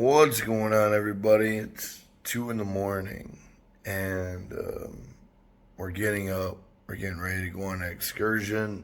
What's going on, everybody? It's 2 in the morning, and we're getting up. We're getting ready to go on an excursion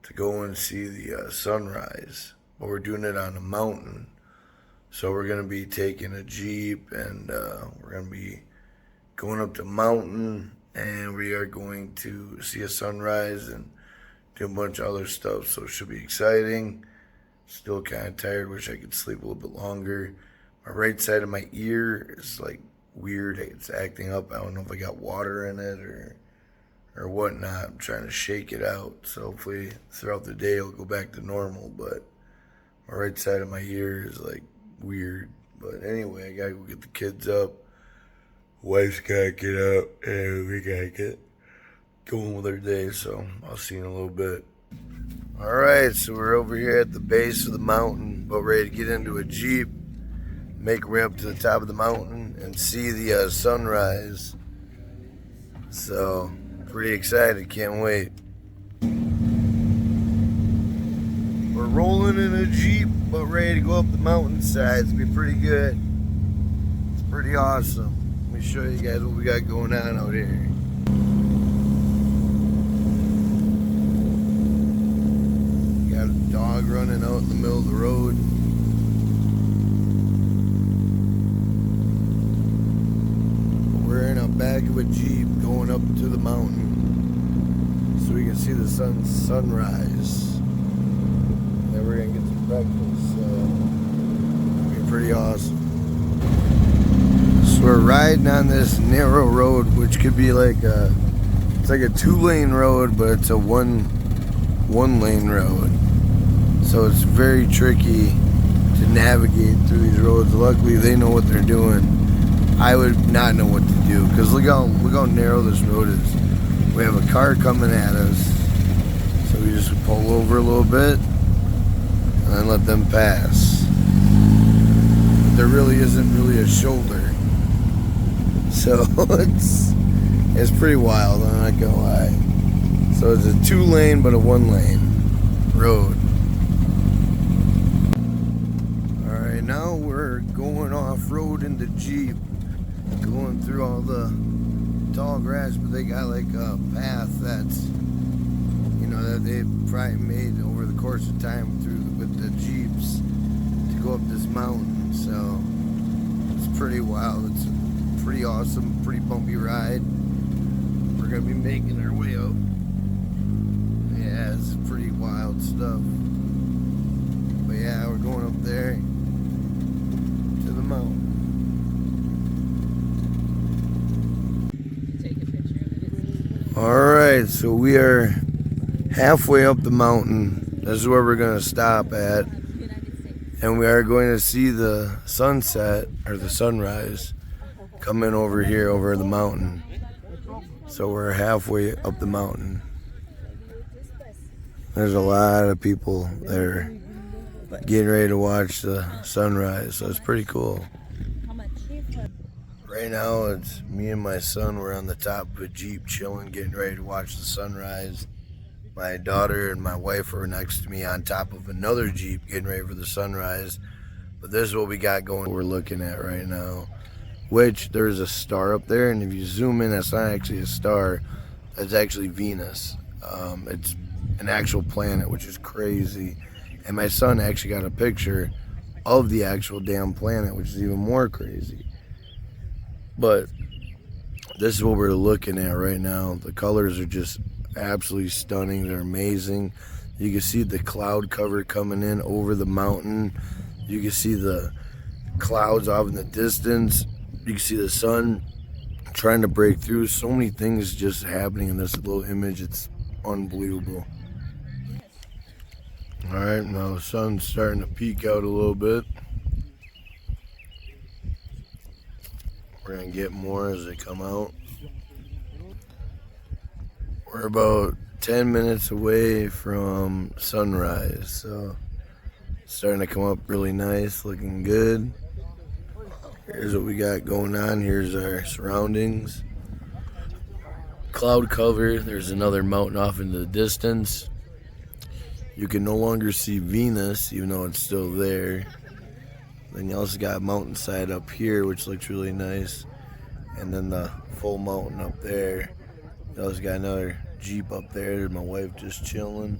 to go and see the sunrise. But we're doing it on a mountain. So we're going to be taking a Jeep, and we're going to be going up the mountain, and we are going to see a sunrise and do a bunch of other stuff. So it should be exciting. Still kind of tired. Wish I could sleep a little bit longer. My right side of my ear is like weird. It's acting up. I don't know if I got water in it or whatnot. I'm trying to shake it out. So hopefully throughout the day it'll go back to normal. But my right side of my ear is like weird. But anyway, I gotta go get the kids up. Wife's gotta get up, and we gotta get going with our day. So I'll see you in a little bit. Alright, so we're over here at the base of the mountain, about ready to get into a Jeep, make our way up to the top of the mountain, and see the sunrise. So, pretty excited, can't wait. We're rolling in a Jeep, about ready to go up the mountainside. It's gonna be pretty good. It's pretty awesome. Let me show you guys what we got going on out here. Got a dog running out in the middle of the road. We're in the back of a Jeep going up to the mountain so we can see the sunrise. Then we're gonna get some breakfast, so it'll be pretty awesome. So we're riding on this narrow road, which could be like it's like a 2-lane road, but it's a one lane road. So it's very tricky to navigate through these roads. Luckily, they know what they're doing. I would not know what to do, because look how narrow this road is. We have a car coming at us, so we just pull over a little bit and then let them pass. There really isn't really a shoulder, so it's pretty wild. I'm not gonna lie. So it's a 2-lane but a 1-lane road. Alright, now we're going off-road in the Jeep, going through all the tall grass, but they got like a path that's, you know, that they've probably made over the course of time with the Jeeps to go up this mountain. So it's pretty wild. It's a pretty awesome, pretty bumpy ride. We're gonna be making our way up. Yeah, it's pretty wild stuff. But yeah, we're going up there to the mountain. Alright, so we are halfway up the mountain. This is where we're going to stop at. And we are going to see the sunset, or the sunrise, coming over here, over the mountain. So we're halfway up the mountain. There's a lot of people there getting ready to watch the sunrise, so it's pretty cool. Right now it's me and my son. We're on the top of a Jeep chilling, getting ready to watch the sunrise. My daughter and my wife are next to me on top of another Jeep getting ready for the sunrise. But this is what we got going, we're looking at right now. Which, there's a star up there, and if you zoom in, that's not actually a star. That's actually Venus. It's an actual planet, which is crazy. And my son actually got a picture of the actual damn planet, which is even more crazy. But this is what we're looking at right now. The colors are just absolutely stunning. They're amazing. You can see the cloud cover coming in over the mountain. You can see the clouds off in the distance. You can see the sun trying to break through. So many things just happening in this little image. It's unbelievable. Alright, now the sun's starting to peek out a little bit. We're going to get more as they come out. We're about 10 minutes away from sunrise, so it's starting to come up really nice, looking good. Here's what we got going on. Here's our surroundings. Cloud cover. There's another mountain off in the distance. You can no longer see Venus, even though it's still there. Then you also got a mountainside up here, which looks really nice. And then the full mountain up there. You also got another Jeep up there. There's my wife just chilling.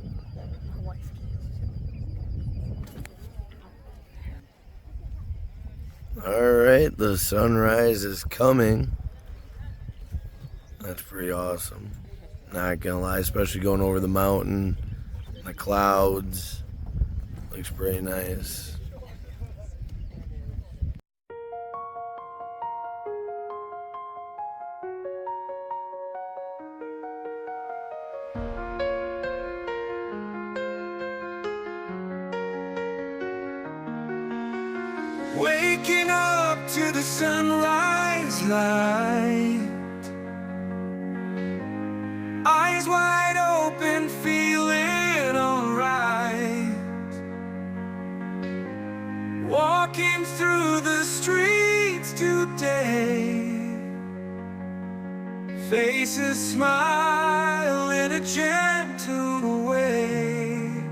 Alright, the sunrise is coming. That's pretty awesome. Not gonna lie, especially going over the mountain, the clouds. Looks pretty nice. Waking up to the sunrise light, eyes wide open, feeling alright. Walking through the streets today, faces smile in a gentle way.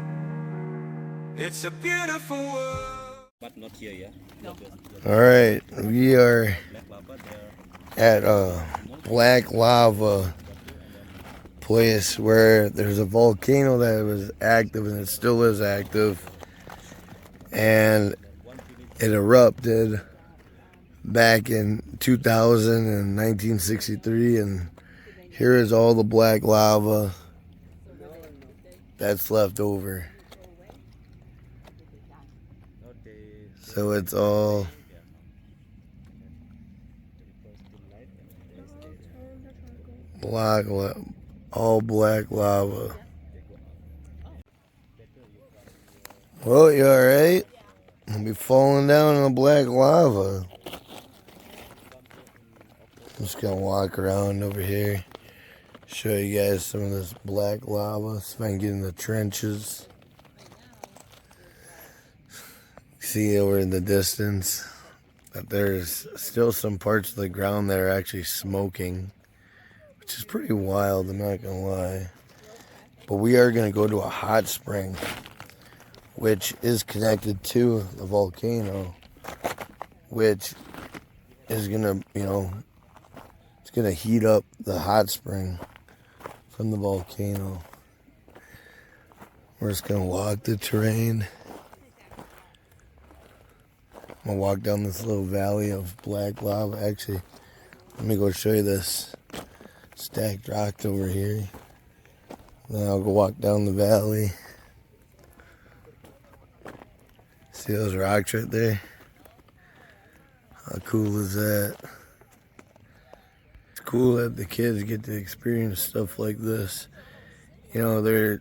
It's a beautiful world. But not here, yeah? No. Alright, we are at a black lava place where there's a volcano that was active and it still is active, and it erupted back in 2000 and 1963, and here is all the black lava that's left over. So it's all black lava. Well, you alright? I'll be falling down in the black lava. I'm just gonna walk around over here, show you guys some of this black lava, see if I can get in the trenches. See over in the distance that there's still some parts of the ground that are actually smoking, which is pretty wild, I'm not gonna lie. But we are gonna go to a hot spring, which is connected to the volcano, which is gonna, it's gonna heat up the hot spring from the volcano. We're just gonna walk the terrain. I'm gonna walk down this little valley of black lava. Actually, let me go show you this stacked rock over here. Then I'll go walk down the valley. See those rocks right there? How cool is that? It's cool that the kids get to experience stuff like this. They're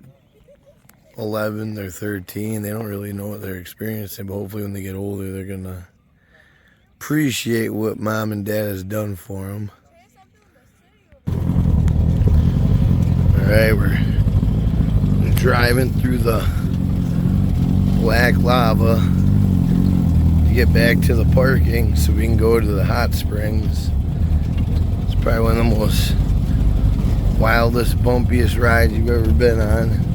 11, they're 13, they don't really know what they're experiencing, but hopefully when they get older, they're gonna appreciate what mom and dad has done for them. Alright, we're driving through the black lava to get back to the parking so we can go to the hot springs. It's probably one of the most wildest, bumpiest rides you've ever been on.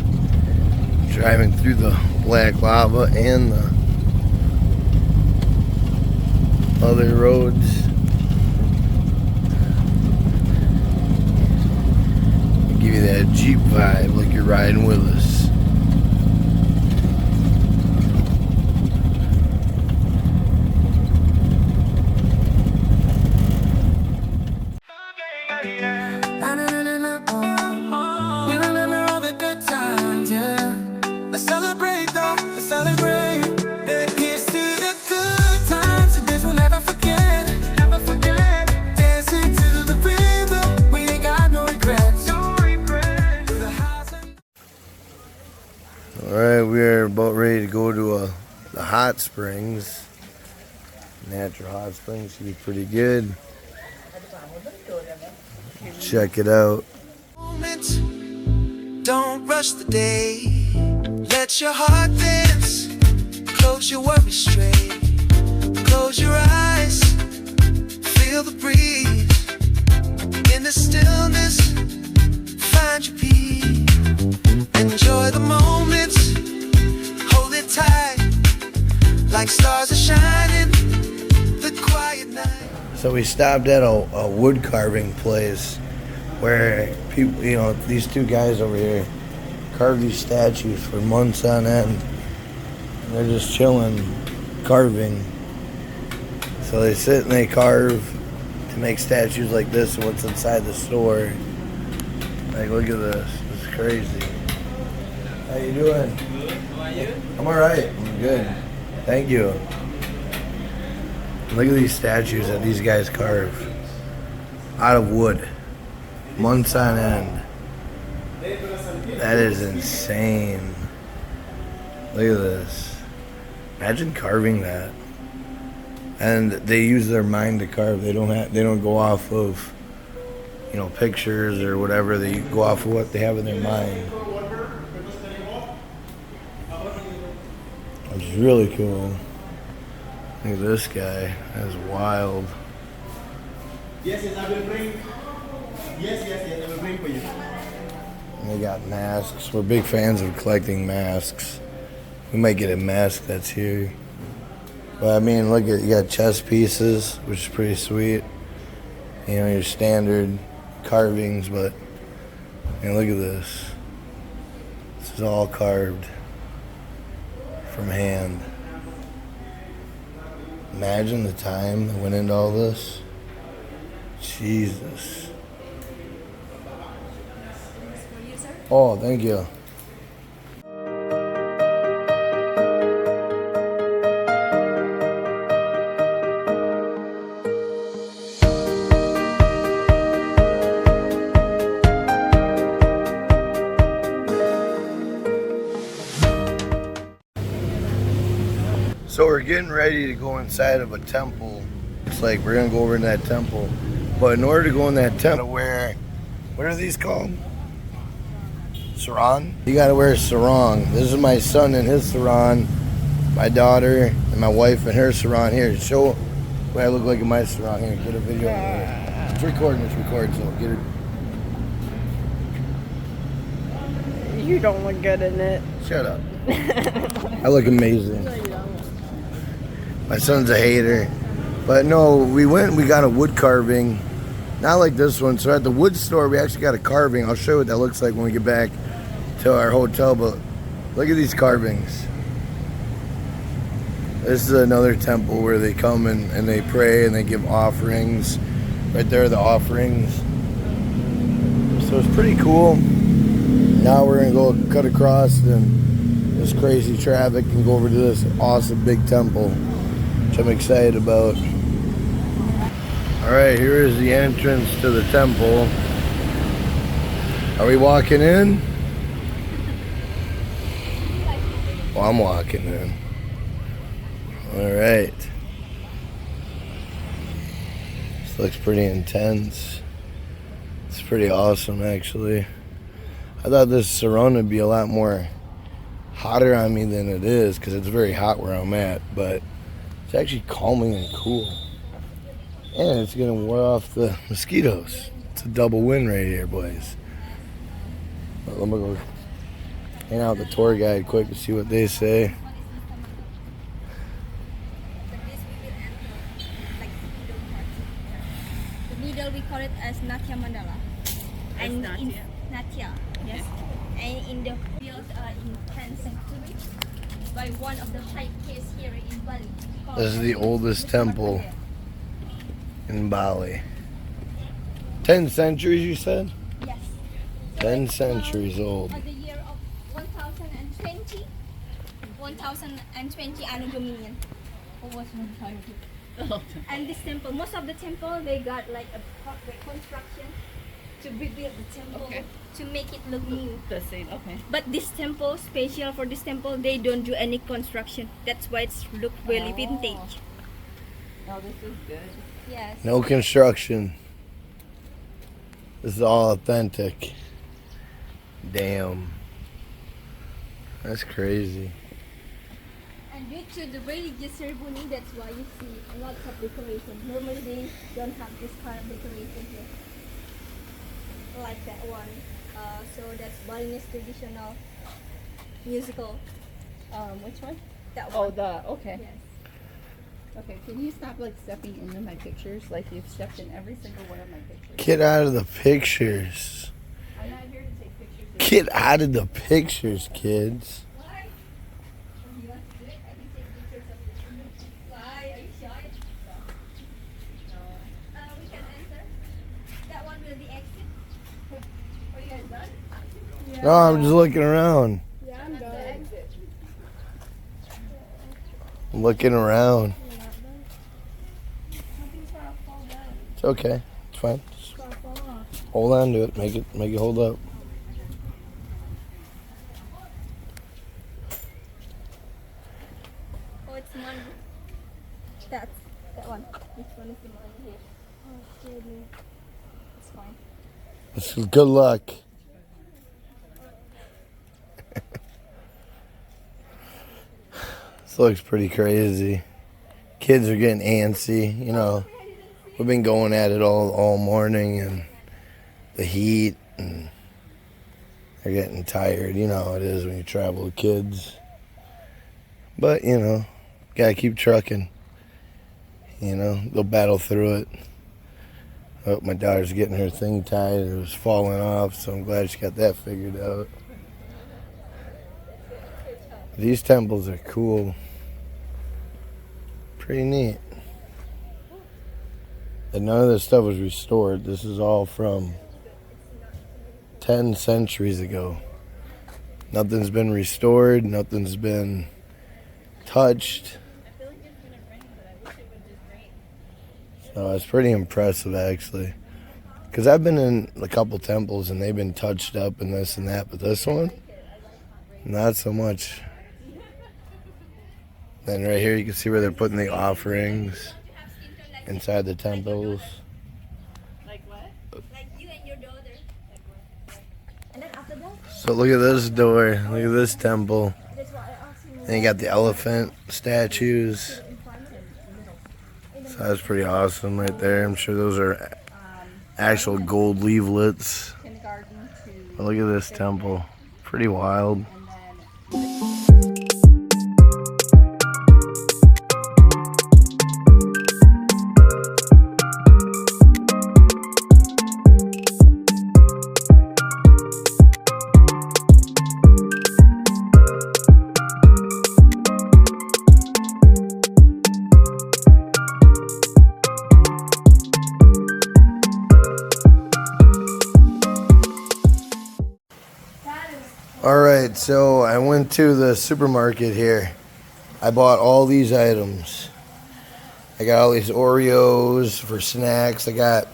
Driving through the black lava and the other roads. Give you that Jeep vibe like you're riding with us. Alright, we are about ready to go to the hot springs. Natural hot springs should be pretty good. Check it out. Don't rush the day. Let your heart dance. Close your worries straight. Close your eyes. Feel the breeze. In the stillness, find your peace. Enjoy the moments. Hold it tight. Like stars are shining So we stopped at a wood carving place where people, you know, these two guys over here carve these statues for months on end. And they're just chilling, carving. So they sit and they carve to make statues like this of what's inside the store. Like, look at this. This is crazy. How you doing? Good. How are you? I'm alright. I'm good. Thank you. Look at these statues that these guys carve out of wood. Months on end. That is insane. Look at this. Imagine carving that. And they use their mind to carve. They don't go off of, you know, pictures or whatever. They go off of what they have in their mind. It's really cool. Look at this guy. That's wild. Yes, I will bring. Yes, I will bring for you. And they got masks. We're big fans of collecting masks. We might get a mask that's here. But I mean, look at, you got chess pieces, which is pretty sweet. You know, your standard carvings, but look at this. This is all carved from hand. Imagine the time that went into all this. Jesus. Oh, thank you. So we're getting ready to go inside of a temple. It's like we're gonna go over in that temple. But in order to go in that temple, what are these called? Sarong? You gotta wear a sarong. This is my son in his sarong, my daughter and my wife in her sarong. Here, show what I look like in my sarong. Here, get a video of it. It's recording, so get it. You don't look good in it. Shut up. I look amazing. My son's a hater. But no, we got a wood carving. Not like this one. So at the wood store, we actually got a carving. I'll show you what that looks like when we get back to our hotel. But look at these carvings. This is another temple where they come and they pray and they give offerings. Right there are the offerings. So it's pretty cool. Now we're going to go cut across and this crazy traffic and go over to this awesome big temple, which I'm excited about. Alright, here is the entrance to the temple. Are we walking in? Well, I'm walking in. Alright. This looks pretty intense. It's pretty awesome, actually. I thought this sarong would be a lot more hotter on me than it is because it's very hot where I'm at, but it's actually calming and cool. And it's going to ward off the mosquitoes. It's a double win right here, boys. But let me go hang out with the tour guide quick to see what they say. The middle we call it as Natya Mandala. And in Natya, yes. And in the built in 10th century by one of the high priests here in Bali. This is the oldest temple in Bali. 10 centuries, you said? Yes. 10 centuries old. The year of 1020 Anno Dominion. And this temple, most of the temple, they got like a reconstruction to rebuild the temple to make it look new. The same, okay. But this temple, special for this temple, they don't do any construction. That's why it's look really vintage. Oh, this is good. Yes. No construction. This is all authentic. Damn. That's crazy. And due to the religious ceremony, that's why you see lots of decoration. Normally they don't have this kind of decoration here. Like that one. So that's Balinese traditional musical. Which one? That Oh, one. okay. Yes. Okay, can you stop like stepping into my pictures? Like you've stepped in every single one of my pictures. Get out of the pictures. I'm not here to take pictures. Get out of the pictures, kids. Why? If you want to do it, I can take pictures of this. Why? Are you shy? No. We can enter. That one will be exit. Are you guys done? No, I'm just looking around. Yeah, I'm done. I'm looking around. Something's gonna fall down. It's okay. It's fine. It's gonna fall off. Hold on to it. Make it hold up. Oh, it's money. That one. This one is the money here. Oh, scared me. It's fine. This is good luck. This looks pretty crazy. Kids are getting antsy, you know. We've been going at it all morning, and the heat, and they're getting tired. You know how it is when you travel with kids. But, you know, gotta keep trucking. You know, they'll battle through it. Oh, my daughter's getting her thing tied. It was falling off, so I'm glad she got that figured out. These temples are cool. Pretty neat. And none of this stuff was restored. This is all from 10 centuries ago. Nothing's been restored. Nothing's been touched. I feel like it's gonna rain, but I wish it would just rain. So it's pretty impressive, actually. Because I've been in a couple temples and they've been touched up and this and that, but this one, not so much. Then right here you can see where they're putting the offerings inside the temples. Like what? Like you and your daughter. And then after that, So look at this door. Look at this temple. that's why I asked you. And you got the elephant statues. In front and middle. So that's pretty awesome right there. I'm sure those are actual gold leaflets. Kindergarten to But look at this temple. Pretty wild. and then Alright, so I went to the supermarket here. I bought all these items. I got all these Oreos for snacks. I got,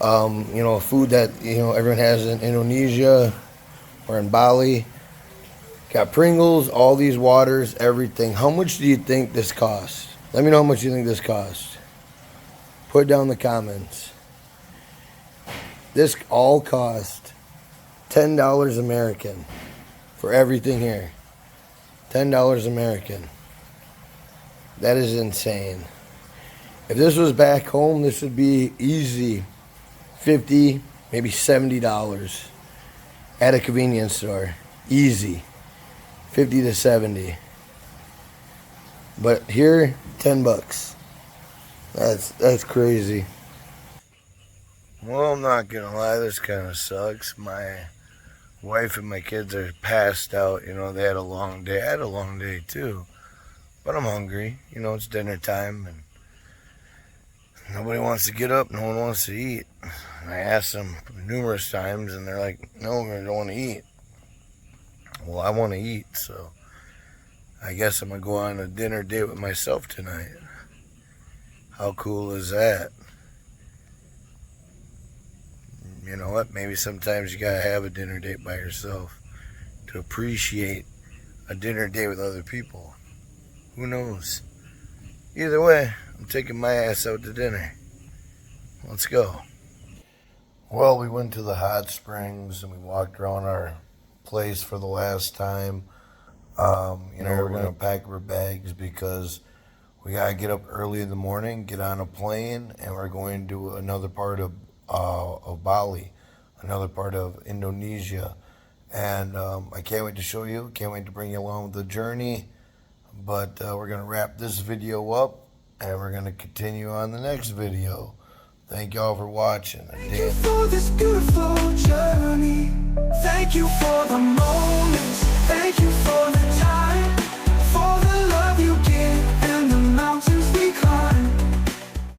food that, everyone has in Indonesia or in Bali. Got Pringles, all these waters, everything. How much do you think this cost? Let me know how much you think this cost. Put down in the comments. This all cost $10 American. For everything here. $10 American. That is insane. If this was back home, this would be easy $50, maybe $70 at a convenience store. Easy. 50 to 70. But here, 10 bucks. That's crazy. Well, I'm not gonna lie, this kind of sucks. My wife and my kids are passed out. They had a long day. I had a long day too, but I'm hungry. It's dinner time and nobody wants to get up. No one wants to eat. And I asked them numerous times and they're like, no, we don't want to eat. Well, I want to eat, so I guess I'm gonna go on a dinner date with myself tonight. How cool is that? You know what? Maybe sometimes you gotta have a dinner date by yourself to appreciate a dinner date with other people. Who knows? Either way, I'm taking my ass out to dinner. Let's go. Well, we went to the hot springs and we walked around our place for the last time. We're gonna pack our bags because we gotta get up early in the morning, get on a plane, and we're going to another part of Bali, another part of Indonesia, and I can't wait to show you. Can't wait to bring you along with the journey. But we're gonna wrap this video up, and we're going to continue on the next video. Thank y'all for watching. Thank you for this beautiful journey. Thank you for the moment.